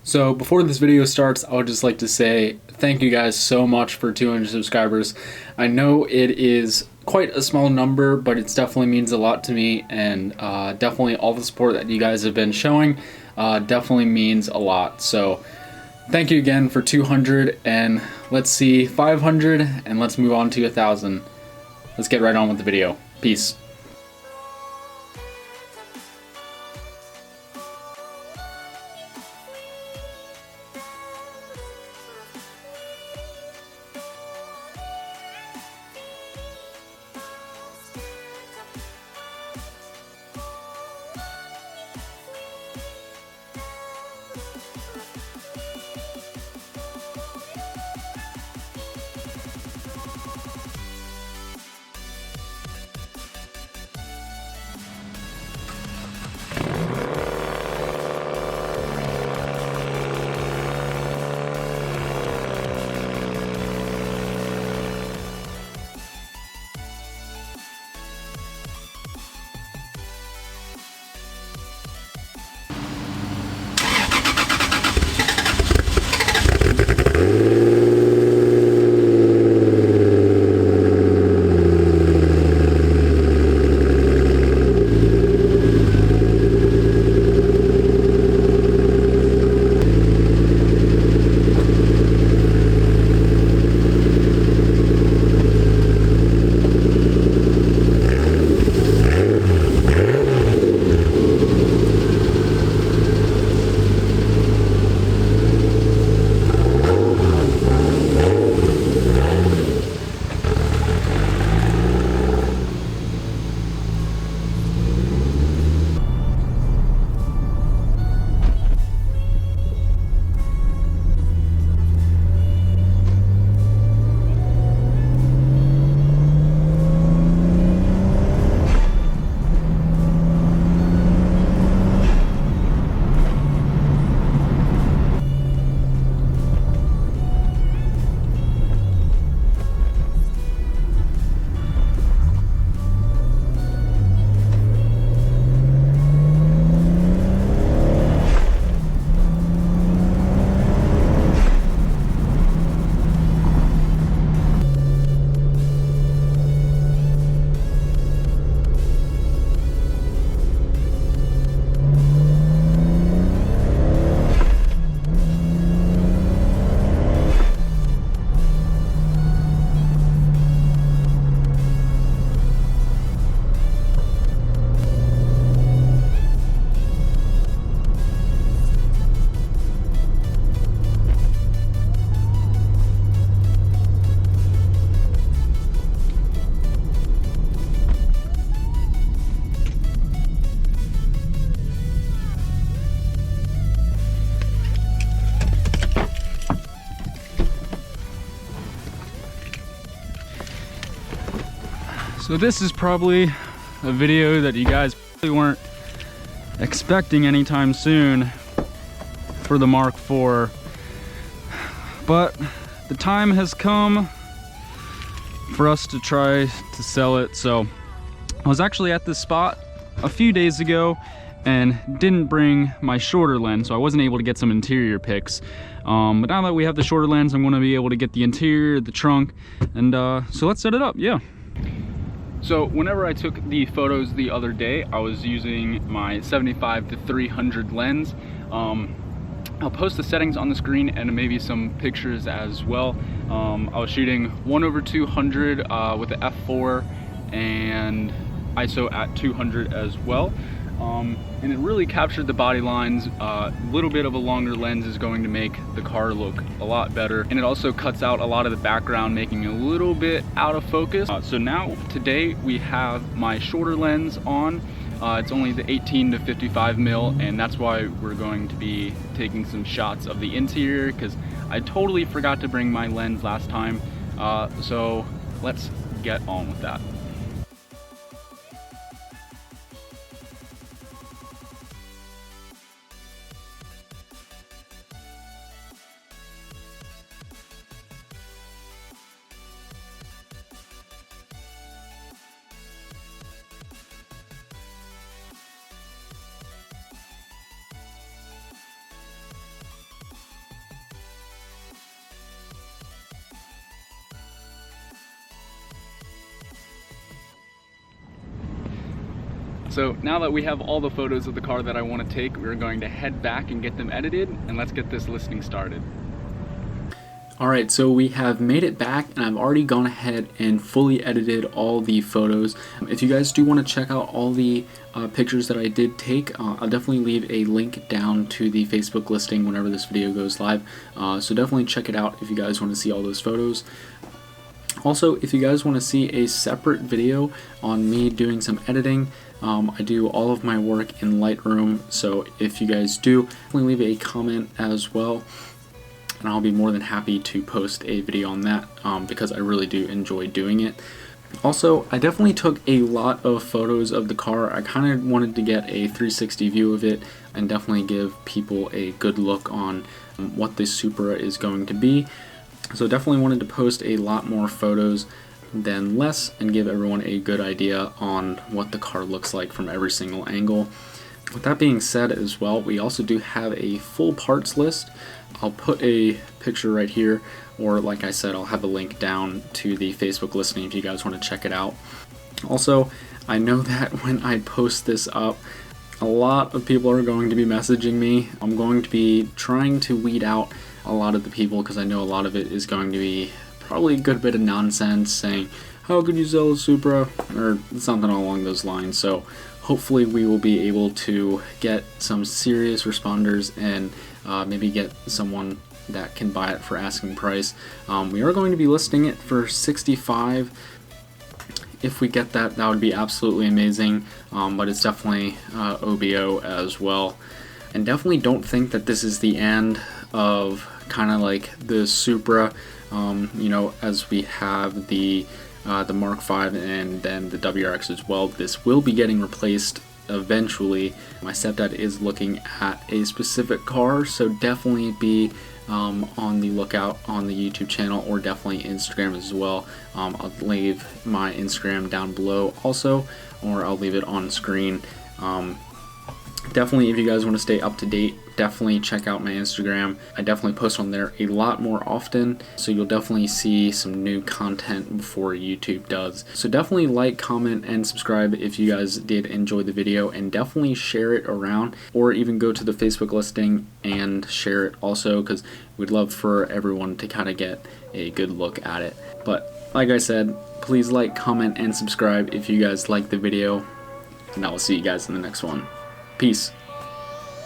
So before this video starts, I would just like to say thank you guys so much for 200 subscribers. I know it is quite a small number, but it definitely means a lot to me, and definitely all the support that you guys have been showing definitely means a lot. So thank you again for 200, and let's see 500, and let's move on to 1,000. Let's get right on with the video. Peace. So this is probably a video that you guys probably weren't expecting anytime soon for the Mark IV, but the time has come for us to try to sell it. So I was actually at this spot a few days ago and didn't bring my shorter lens, so I wasn't able to get some interior pics. But now that we have the shorter lens, I'm going to be able to get the interior, the trunk, and so let's set it up. Yeah. So whenever I took the photos the other day, I was using my 75-300 lens. I'll post the settings on the screen and maybe some pictures as well. I was shooting 1/200 with the f4 and ISO at 200 as well. And it really captured the body lines. A little bit of a longer lens is going to make the car look a lot better, and it also cuts out a lot of the background, making it a little bit out of focus. So now today we have my shorter lens on. It's only the 18-55 mil, and that's why we're going to be taking some shots of the interior, because I totally forgot to bring my lens last time. So let's get on with that. So now that we have all the photos of the car that I want to take, we're going to head back and get them edited, and let's get this listing started. Alright, so we have made it back, and I've already gone ahead and fully edited all the photos. If you guys do want to check out all the pictures that I did take, I'll definitely leave a link down to the Facebook listing whenever this video goes live. So definitely check it out if you guys want to see all those photos. Also, if you guys want to see a separate video on me doing some editing, I do all of my work in Lightroom, so if you guys do, definitely leave a comment as well, and I'll be more than happy to post a video on that because I really do enjoy doing it. Also, I definitely took a lot of photos of the car. I kind of wanted to get a 360 view of it and definitely give people a good look on what this Supra is going to be. So definitely wanted to post a lot more photos than less and give everyone a good idea on what the car looks like from every single angle. With that being said as well, we also do have a full parts list. I'll put a picture right here, or like I said, I'll have a link down to the Facebook listing if you guys want to check it out. Also, I know that when I post this up, a lot of people are going to be messaging me. I'm going to be trying to weed out a lot of the people because I know a lot of it is going to be probably a good bit of nonsense saying, how could you sell a Supra, or something along those lines. So hopefully we will be able to get some serious responders and maybe get someone that can buy it for asking price. We are going to be listing it for $65. If we get that, that would be absolutely amazing, but it's definitely OBO as well. And definitely don't think that this is the end of kind of like the Supra, you know, as we have the Mark V and then the WRX as well. This will be getting replaced eventually. My stepdad is looking at a specific car, so definitely be on the lookout on the YouTube channel, or definitely Instagram as well. I'll leave my Instagram down below also, or I'll leave it on screen. Definitely, if you guys want to stay up to date, definitely check out my Instagram. I definitely post on there a lot more often, so you'll definitely see some new content before YouTube does. So definitely like, comment, and subscribe if you guys did enjoy the video, and definitely share it around, or even go to the Facebook listing and share it also, because we'd love for everyone to kind of get a good look at it. But like I said, please like, comment, and subscribe if you guys like the video, and I will see you guys in the next one. Peace.